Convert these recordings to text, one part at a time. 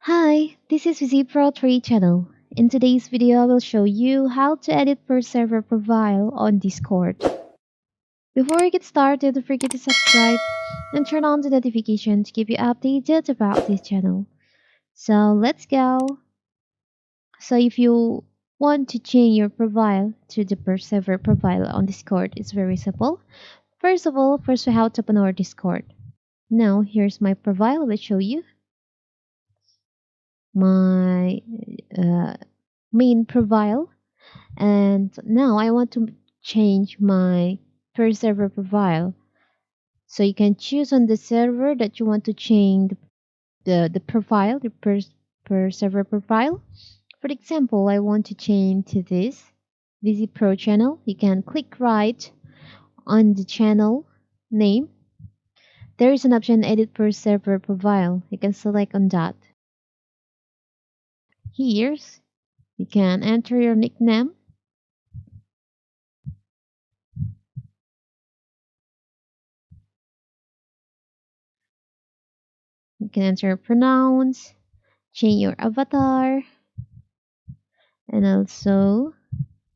Hi, this is VZ Pro 3 channel. In today's video, I will show you how to edit per server profile on Discord. Before we get started, don't forget to subscribe and turn on the notification to keep you updated about this channel. So let's go. So if you want to change your profile to the per server profile on Discord, it's very simple. First of all, we have to open our Discord. Now here's my profile. I will show you my main profile. And now I want to change my per server profile. So you can choose on the server that you want to change the profile, the per server profile. For example, I want to change to this VZ Pro channel. You can click right on the channel name. There is an option edit per server profile. You can select on that. Here's you can enter your nickname. You can enter pronouns, change your avatar, and also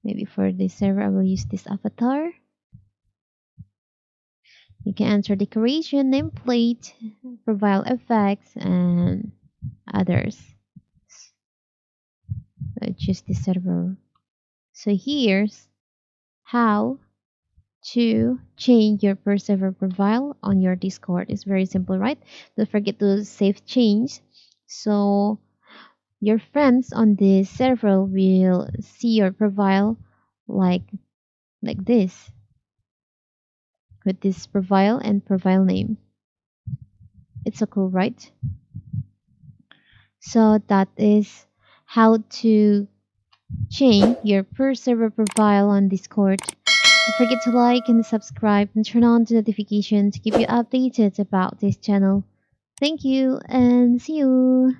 maybe for this server I will use this avatar. You can enter decoration, nameplate, profile effects, and others. So choose this server. So here's how to change your per server profile on your Discord. It's very simple, right? Don't forget to save change so your friends on this server will see your profile like this, with this profile and profile name. It's so cool, right? So that is how to change your per server profile on Discord. Don't forget to like and subscribe and turn on the notification to keep you updated about this channel. Thank you and see you.